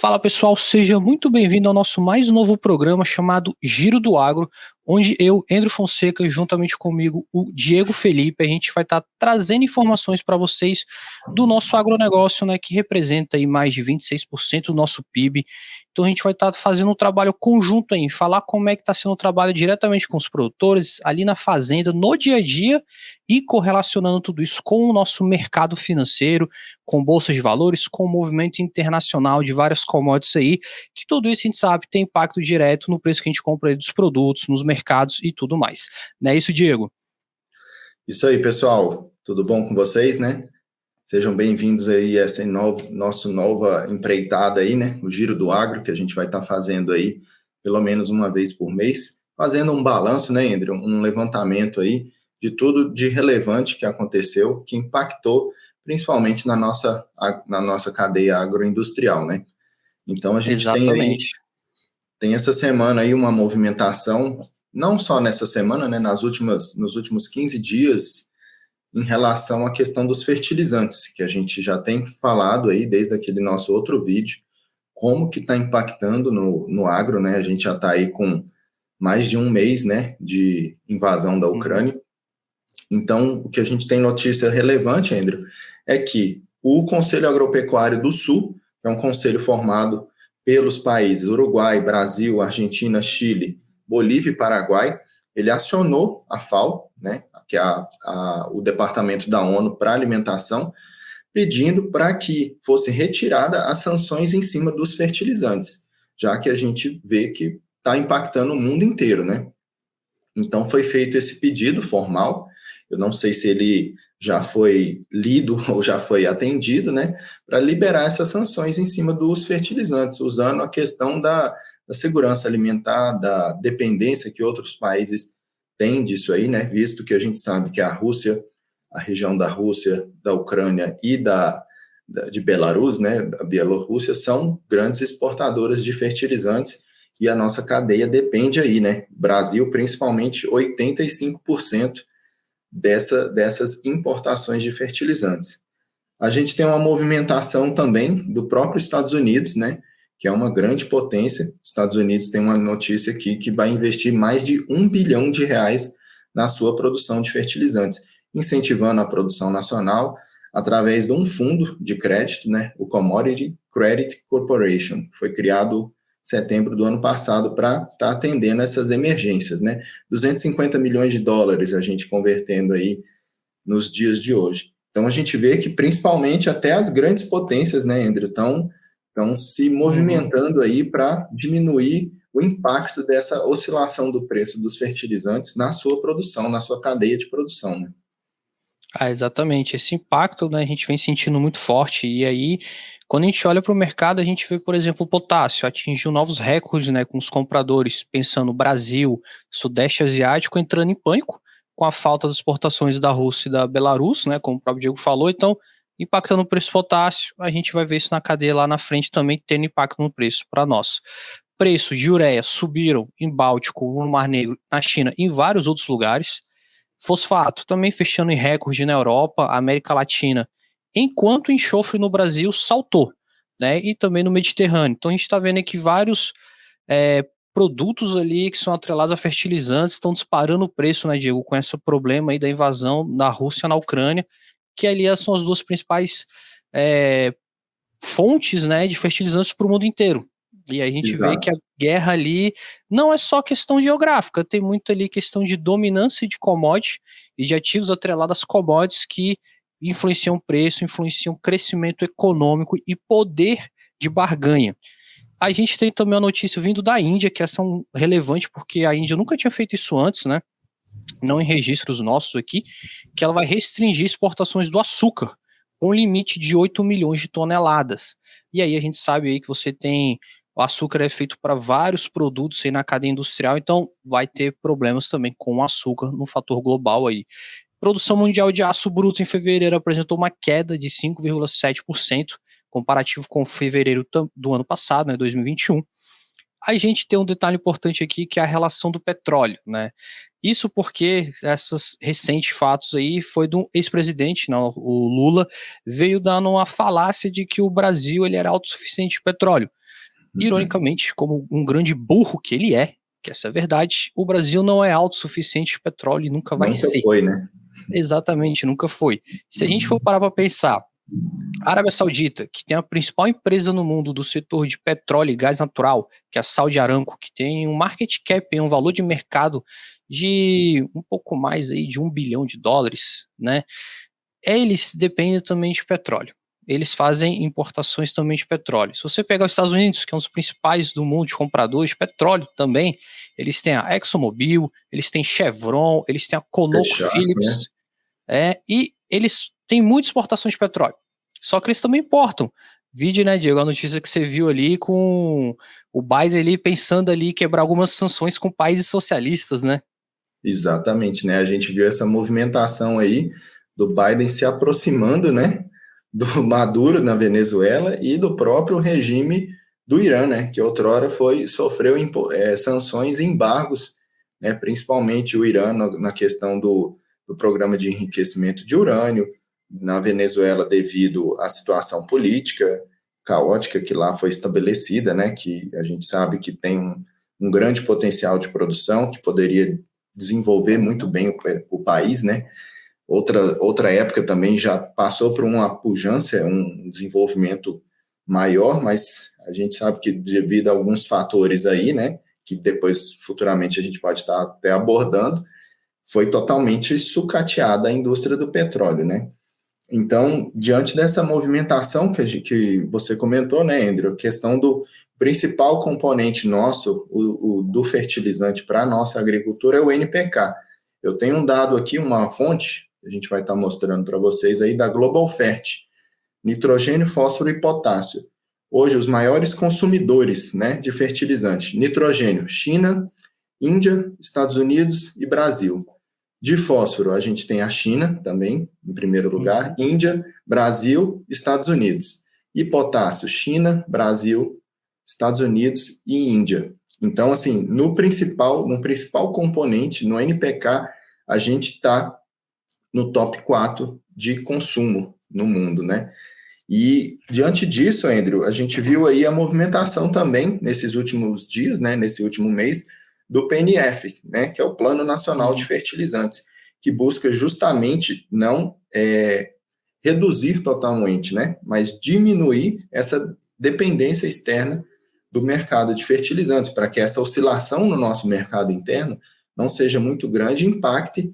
Fala pessoal, seja muito bem-vindo ao nosso mais novo programa chamado Giro do Agro, onde eu, Andrew Fonseca, juntamente comigo, o Diego Felipe, a gente vai estar trazendo informações para vocês do nosso agronegócio, né, que representa aí mais de 26% do nosso PIB. Então a gente vai estar fazendo um trabalho conjunto aí, falar como é que está sendo o trabalho diretamente com os produtores, ali na fazenda, no dia a dia, e correlacionando tudo isso com o nosso mercado financeiro, com bolsas de valores, com o movimento internacional de várias commodities aí, que tudo isso a gente sabe tem impacto direto no preço que a gente compra aí dos produtos, nos mercados e tudo mais. Não é isso, Diego? Isso aí, pessoal. Tudo bom com vocês, né? Sejam bem-vindos aí a essa nossa nova empreitada aí, né? O Giro do Agro, que a gente vai estar fazendo aí pelo menos uma vez por mês, fazendo um balanço, né, André? Um levantamento aí de tudo de relevante que aconteceu, que impactou principalmente na nossa cadeia agroindustrial, né? Então a gente Exatamente. tem essa semana aí uma movimentação, não só nessa semana, né, nos últimos 15 dias, em relação à questão dos fertilizantes, que a gente já tem falado aí desde aquele nosso outro vídeo, como que está impactando no agro, né? A gente já está aí com mais de um mês, né, de invasão da Ucrânia. Então, o que a gente tem notícia relevante, Andrew, é que o Conselho Agropecuário do Sul, que é um conselho formado pelos países Uruguai, Brasil, Argentina, Chile, Bolívia e Paraguai, ele acionou a FAO, né, que é o Departamento da ONU para a Alimentação, pedindo para que fosse retirada as sanções em cima dos fertilizantes, já que a gente vê que está impactando o mundo inteiro, né? Então foi feito esse pedido formal. Eu não sei se ele já foi lido ou já foi atendido, né, para liberar essas sanções em cima dos fertilizantes, usando a questão da segurança alimentar, da dependência que outros países têm disso aí, né, visto que a gente sabe que a Rússia, a região da Rússia, da Ucrânia e de Belarus, né, a Bielorrússia, são grandes exportadoras de fertilizantes e a nossa cadeia depende aí, né? Brasil, principalmente, 85% dessas importações de fertilizantes. A gente tem uma movimentação também do próprio Estados Unidos, né? Que é uma grande potência. Estados Unidos tem uma notícia aqui que vai investir mais de R$ 1 bilhão na sua produção de fertilizantes, incentivando a produção nacional através de um fundo de crédito, né? O Commodity Credit Corporation, que foi criado em setembro do ano passado para estar atendendo essas emergências, né? 250 milhões de dólares a gente convertendo aí nos dias de hoje. Então a gente vê que principalmente até as grandes potências, né, Andrew, estão se Uhum. movimentando aí para diminuir o impacto dessa oscilação do preço dos fertilizantes na sua produção, na sua cadeia de produção, né? Ah, exatamente. Esse impacto, né, a gente vem sentindo muito forte. E aí, quando a gente olha para o mercado, a gente vê, por exemplo, o potássio atingiu novos recordes, né, com os compradores pensando Brasil, Sudeste Asiático entrando em pânico com a falta das exportações da Rússia e da Belarus, né, como o próprio Diego falou. Então, impactando o preço do potássio, a gente vai ver isso na cadeia lá na frente também tendo impacto no preço para nós. Preços de ureia subiram em Báltico, no Mar Negro, na China e em vários outros lugares. Fosfato também fechando em recorde na Europa, América Latina, enquanto o enxofre no Brasil saltou, né? E também no Mediterrâneo. Então a gente está vendo aqui vários produtos ali que são atrelados a fertilizantes estão disparando o preço, né, Diego, com esse problema aí da invasão da Rússia na Ucrânia, que ali são as duas principais é, fontes, né, de fertilizantes para o mundo inteiro. E a gente vê que a Exato. guerra ali não é só questão geográfica, tem muito ali questão de dominância de commodity e de ativos atrelados às commodities que influenciam o preço, influenciam o crescimento econômico e poder de barganha. A gente tem também a notícia vindo da Índia, que essa é relevante porque a Índia nunca tinha feito isso antes, né? Não em registros nossos aqui, que ela vai restringir exportações do açúcar, com limite de 8 milhões de toneladas. E aí a gente sabe aí que você tem o açúcar é feito para vários produtos aí na cadeia industrial, então vai ter problemas também com o açúcar no fator global aí. Produção mundial de aço bruto em fevereiro apresentou uma queda de 5,7%, comparativo com fevereiro do ano passado, né, 2021. A gente tem um detalhe importante aqui que é a relação do petróleo, né? Isso porque esses recentes fatos aí foi do ex-presidente, não, o Lula, veio dando uma falácia de que o Brasil ele era autossuficiente de petróleo. Uhum. Ironicamente, como um grande burro que ele é, que essa é a verdade, o Brasil não é autossuficiente de petróleo e nunca vai Nunca ser. foi, né? Exatamente, nunca foi. Se a gente for parar para pensar, a Arábia Saudita, que tem a principal empresa no mundo do setor de petróleo e gás natural, que é a Saudi Aramco, que tem um market cap, um valor de mercado de um pouco mais aí de US$ 1 bilhão, né? Eles dependem também de petróleo. Eles fazem importações também de petróleo. Se você pegar os Estados Unidos, que é um dos principais do mundo de compradores de petróleo também, eles têm a ExxonMobil, eles têm Chevron, eles têm a Fechar, né? ConocoPhillips, e eles têm muitas exportações de petróleo. Só que eles também importam. Vide, né, Diego, a notícia que você viu ali com o Biden ali pensando ali quebrar algumas sanções com países socialistas, né? Exatamente, né? A gente viu essa movimentação aí do Biden se aproximando, né, do Maduro na Venezuela e do próprio regime do Irã, né, que outrora sofreu sanções e embargos, né, principalmente o Irã na questão do programa de enriquecimento de urânio, na Venezuela devido à situação política caótica que lá foi estabelecida, né, que a gente sabe que tem um grande potencial de produção que poderia desenvolver muito bem o país, né? Outra época também já passou por uma pujança, um desenvolvimento maior, mas a gente sabe que devido a alguns fatores aí, né, que depois futuramente a gente pode estar até abordando, foi totalmente sucateada a indústria do petróleo, né? Então, diante dessa movimentação que você comentou, né, Andrew, a questão do principal componente nosso, do fertilizante para a nossa agricultura é o NPK. Eu tenho um dado aqui, uma fonte, a gente vai estar mostrando para vocês aí, da Global Fert, nitrogênio, fósforo e potássio. Hoje, os maiores consumidores, né, de fertilizante, nitrogênio, China, Índia, Estados Unidos e Brasil. De fósforo, a gente tem a China também, em primeiro lugar, Uhum. Índia, Brasil, Estados Unidos. E potássio, China, Brasil, Estados Unidos e Índia. Então, assim, no principal componente, no NPK, a gente está no top 4 de consumo no mundo, né? E diante disso, Andrew, a gente viu aí a movimentação também nesses últimos dias, né, nesse último mês, do PNF, né, que é o Plano Nacional de Uhum. Fertilizantes, que busca justamente não reduzir totalmente, né, mas diminuir essa dependência externa do mercado de fertilizantes, para que essa oscilação no nosso mercado interno não seja muito grande e impacte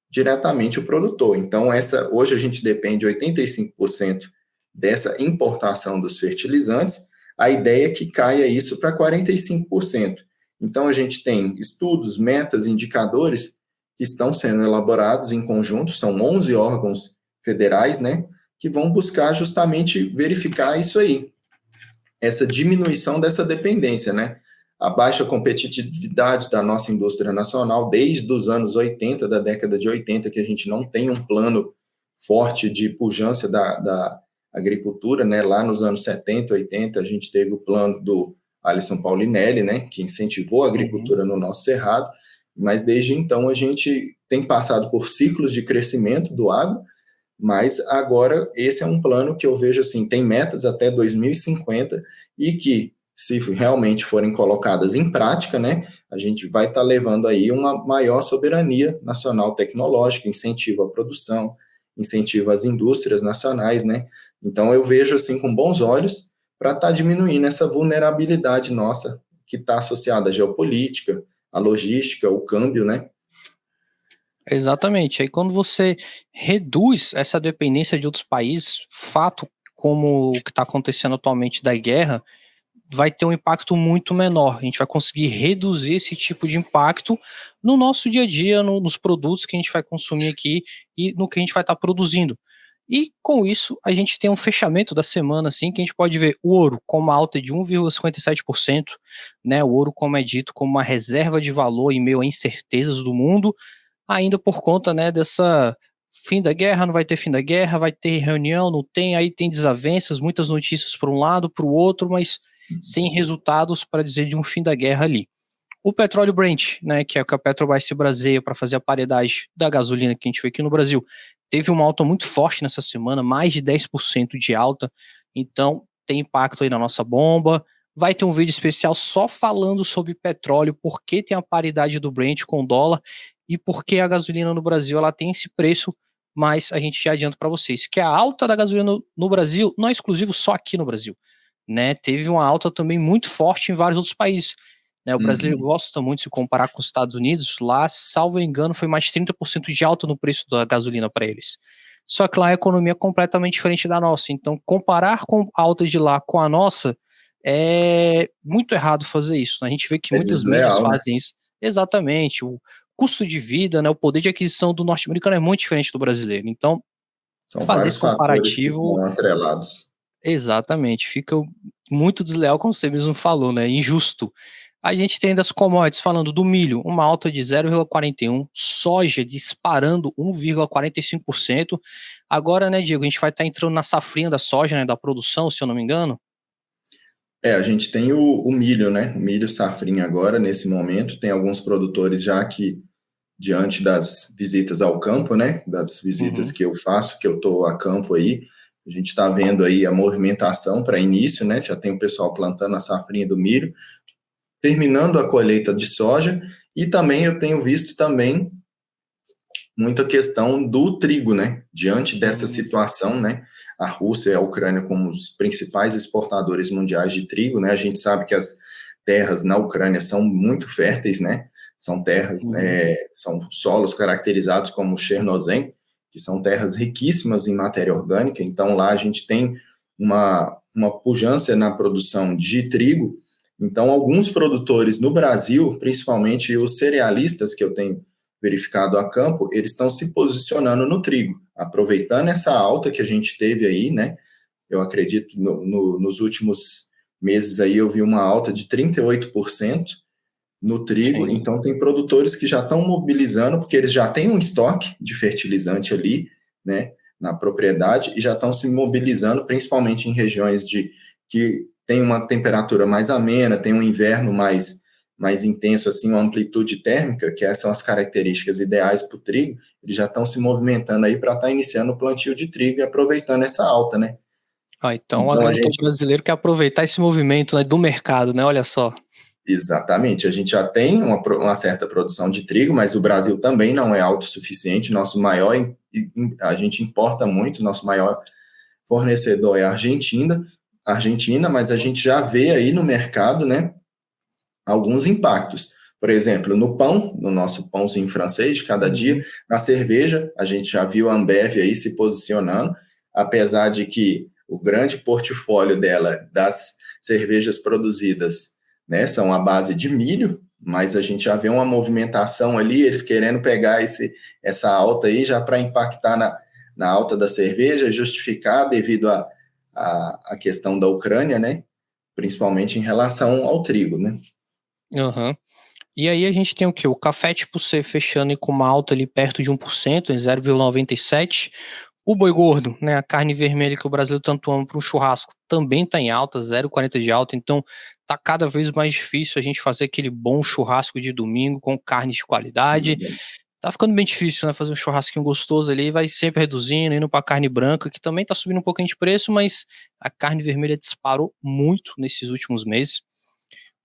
diretamente o produtor. Então, hoje a gente depende 85% dessa importação dos fertilizantes, a ideia é que caia isso para 45%. Então, a gente tem estudos, metas, indicadores que estão sendo elaborados em conjunto, são 11 órgãos federais, né, que vão buscar justamente verificar isso aí, essa diminuição dessa dependência, né? A baixa competitividade da nossa indústria nacional desde os anos 80, da década de 80, que a gente não tem um plano forte de pujança da agricultura, né? Lá nos anos 70, 80, a gente teve o plano do Alisson Paulinelli, né? Que incentivou a Uhum. agricultura no nosso cerrado, mas desde então a gente tem passado por ciclos de crescimento do agro, mas agora esse é um plano que eu vejo assim, tem metas até 2050 e que, se realmente forem colocadas em prática, né, a gente vai estar levando aí uma maior soberania nacional tecnológica, incentivo à produção, incentivo às indústrias nacionais, né? Então eu vejo assim com bons olhos para estar diminuindo essa vulnerabilidade nossa que está associada à geopolítica, à logística, ao câmbio, né? Exatamente. Aí quando você reduz essa dependência de outros países, fato como o que está acontecendo atualmente da guerra, vai ter um impacto muito menor. A gente vai conseguir reduzir esse tipo de impacto no nosso dia a dia, nos produtos que a gente vai consumir aqui e no que a gente vai estar produzindo. E com isso, a gente tem um fechamento da semana, assim, que a gente pode ver o ouro com uma alta de 1,57%, né? O ouro, como é dito, como uma reserva de valor em meio a incertezas do mundo, ainda por conta, né, dessa fim da guerra, não vai ter fim da guerra, vai ter reunião, não tem, aí tem desavenças, muitas notícias para um lado, para o outro, mas sem resultados para dizer de um fim da guerra ali. O petróleo Brent, né, que é o que a Petrobras se baseia para fazer a paridade da gasolina que a gente vê aqui no Brasil, teve uma alta muito forte nessa semana, mais de 10% de alta, então tem impacto aí na nossa bomba. Vai ter um vídeo especial só falando sobre petróleo, por que tem a paridade do Brent com o dólar e por que a gasolina no Brasil ela tem esse preço, mas a gente já adianta para vocês que a alta da gasolina no Brasil não é exclusivo só aqui no Brasil, né? Teve uma alta também muito forte em vários outros países, né? O brasileiro Uhum. gosta muito de se comparar com os Estados Unidos. Lá, salvo engano, foi mais de 30% de alta no preço da gasolina para eles. Só que lá a economia é completamente diferente da nossa. Então, comparar com a alta de lá com a nossa é muito errado fazer isso, né? A gente vê que É muitas mídias desleal, né? fazem isso. Exatamente. O custo de vida, né, o poder de aquisição do norte-americano é muito diferente do brasileiro. Então, São fazer vários esse fatores que comparativo, estão atrelados. exatamente, fica muito desleal, como você mesmo falou, né? Injusto. A gente tem das commodities falando do milho, uma alta de 0,41, soja disparando 1,45%. Agora, né, Diego, a gente vai estar entrando na safrinha da soja, né, da produção, se eu não me engano. A gente tem o milho, né? O milho safrinha agora, nesse momento. Tem alguns produtores já que, diante das visitas ao campo, né? Das visitas Uhum. que eu faço, que eu estou a campo aí, a gente está vendo aí a movimentação para início, né? Já tem o pessoal plantando a safrinha do milho, terminando a colheita de soja, e também eu tenho visto também muita questão do trigo, né? Diante dessa Uhum. situação, né? A Rússia e a Ucrânia como os principais exportadores mundiais de trigo, né? A gente sabe que as terras na Ucrânia são muito férteis, né? São terras, Uhum. são solos caracterizados como Chernozem, que são terras riquíssimas em matéria orgânica. Então lá a gente tem uma pujança na produção de trigo. Então alguns produtores no Brasil, principalmente os cerealistas que eu tenho verificado a campo, eles estão se posicionando no trigo, aproveitando essa alta que a gente teve aí, né? Eu acredito nos últimos meses aí eu vi uma alta de 38% no trigo, Sim. então tem produtores que já estão mobilizando, porque eles já têm um estoque de fertilizante ali, né, na propriedade, e já estão se mobilizando, principalmente em regiões que tem uma temperatura mais amena, tem um inverno mais intenso, assim, uma amplitude térmica, que essas são as características ideais para o trigo, eles já estão se movimentando aí para estar iniciando o plantio de trigo e aproveitando essa alta, né? Ah, então o Então a agricultor gente brasileiro quer aproveitar esse movimento, né, do mercado, né? Olha só. Exatamente, a gente já tem uma certa produção de trigo, mas o Brasil também não é autossuficiente. Nosso maior, a gente importa muito, nosso maior fornecedor é a Argentina, mas a gente já vê aí no mercado, né, alguns impactos. Por exemplo, no pão, no nosso pãozinho francês de cada dia, Uhum. na cerveja, a gente já viu a Ambev aí se posicionando, apesar de que o grande portfólio dela das cervejas produzidas, né, são à base de milho, mas a gente já vê uma movimentação ali, eles querendo pegar essa alta aí já para impactar na alta da cerveja, justificar devido à questão da Ucrânia, né, principalmente em relação ao trigo, né? Aham. E aí a gente tem o quê? O café tipo C fechando com uma alta ali perto de 1%, em 0,97. O boi gordo, né, a carne vermelha que o brasileiro tanto ama para um churrasco, também está em alta, 0,40 de alta. Então tá cada vez mais difícil a gente fazer aquele bom churrasco de domingo com carne de qualidade. Tá ficando bem difícil, né, fazer um churrasquinho gostoso ali, vai sempre reduzindo, indo para carne branca, que também tá subindo um pouquinho de preço, mas a carne vermelha disparou muito nesses últimos meses.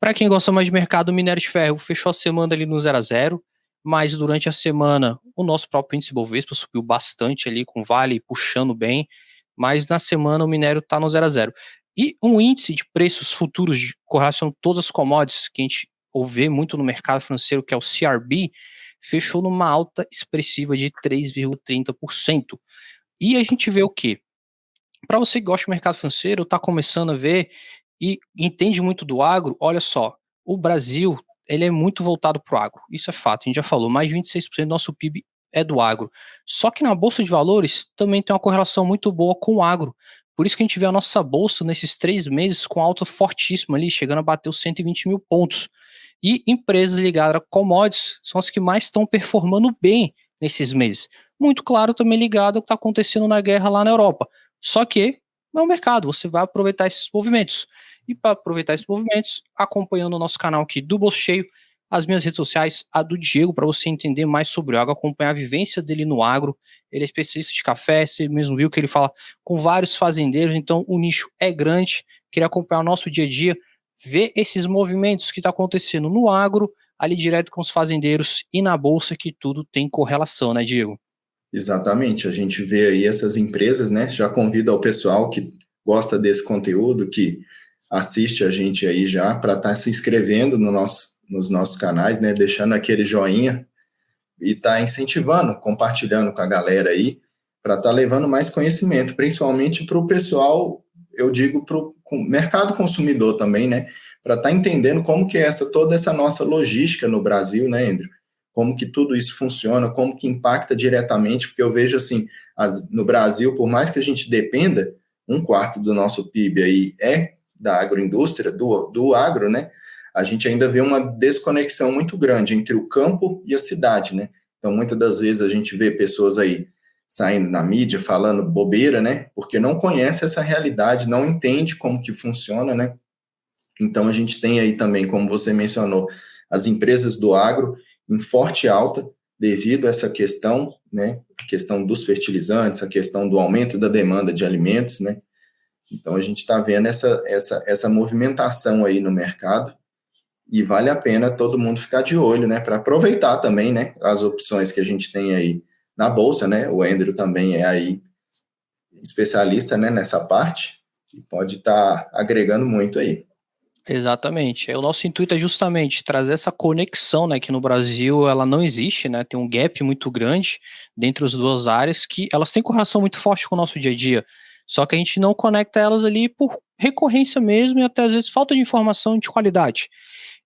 Para quem gosta mais de mercado, o minério de ferro fechou a semana ali no 0 a 0, mas durante a semana o nosso próprio índice Bovespa subiu bastante ali, com Vale puxando bem, mas na semana o minério está no 0 a 0. E um índice de preços futuros de correlação de todas as commodities que a gente vê muito no mercado financeiro, que é o CRB, fechou numa alta expressiva de 3,30%. E a gente vê o quê? Para você que gosta do mercado financeiro, está começando a ver e entende muito do agro, olha só, o Brasil, ele é muito voltado para o agro, isso é fato, a gente já falou, mais de 26% do nosso PIB é do agro. Só que na bolsa de valores também tem uma correlação muito boa com o agro. Por isso que a gente vê a nossa bolsa nesses 3 meses com alta fortíssima ali, chegando a bater os 120 mil pontos. E empresas ligadas a commodities são as que mais estão performando bem nesses meses. Muito claro também ligado ao que está acontecendo na guerra lá na Europa. Só que é um mercado, você vai aproveitar esses movimentos. E para aproveitar esses movimentos, acompanhando o nosso canal aqui do Bolso Cheio, as minhas redes sociais, a do Diego, para você entender mais sobre o agro, acompanhar a vivência dele no agro. Ele é especialista de café, você mesmo viu que ele fala com vários fazendeiros, então o nicho é grande. Queria acompanhar o nosso dia a dia, ver esses movimentos que está acontecendo no agro, ali direto com os fazendeiros e na bolsa, que tudo tem correlação, né, Diego? Exatamente, a gente vê aí essas empresas, né? Já convido ao pessoal que gosta desse conteúdo, que assiste a gente aí já, para estar se inscrevendo nos nossos canais, né? Deixando aquele joinha e tá incentivando, compartilhando com a galera aí, para estar levando mais conhecimento, principalmente para o pessoal, eu digo para o mercado consumidor também, né? Para estar entendendo como que é toda essa nossa logística no Brasil, né, Andrew? Como que tudo isso funciona, como que impacta diretamente, porque eu vejo assim, no Brasil, por mais que a gente dependa, um quarto do nosso PIB aí é da agroindústria, do agro, né? A gente ainda vê uma desconexão muito grande entre o campo e a cidade, né? Então, muitas das vezes a gente vê pessoas aí saindo na mídia falando bobeira, né? Porque não conhece essa realidade, não entende como que funciona, né? Então, a gente tem aí também, como você mencionou, as empresas do agro em forte alta devido a essa questão, né? A questão dos fertilizantes, a questão do aumento da demanda de alimentos, né? Então, a gente está vendo essa movimentação aí no mercado e vale a pena todo mundo ficar de olho, né? Para aproveitar também, né? As opções que a gente tem aí na bolsa, né? O Andrew também é aí especialista, né? Nessa parte e pode estar agregando muito aí. Exatamente. O nosso intuito é justamente trazer essa conexão, né, que no Brasil ela não existe, né, tem um gap muito grande entre as duas áreas que elas têm correlação muito forte com o nosso dia a dia, só que a gente não conecta elas ali por recorrência mesmo e até às vezes falta de informação de qualidade.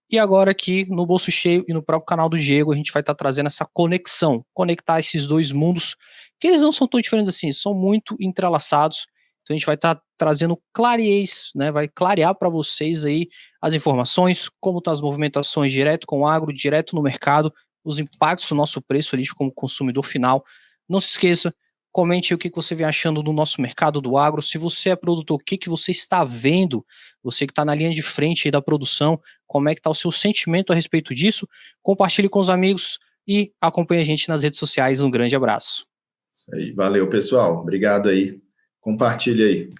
E agora aqui no Bolso Cheio e no próprio canal do Diego, a gente vai estar trazendo essa conexão, conectar esses dois mundos, que eles não são tão diferentes assim, são muito entrelaçados. Então a gente vai estar trazendo clarez, né? Vai clarear para vocês aí as informações, como estão as movimentações direto com o agro, direto no mercado, os impactos no nosso preço ali como consumidor final. Não se esqueça, comente o que você vem achando do nosso mercado do agro. Se você é produtor, o que você está vendo? Você que está na linha de frente aí da produção, como é que está o seu sentimento a respeito disso? Compartilhe com os amigos e acompanhe a gente nas redes sociais. Um grande abraço. Isso aí, valeu, pessoal. Obrigado aí. Compartilha aí.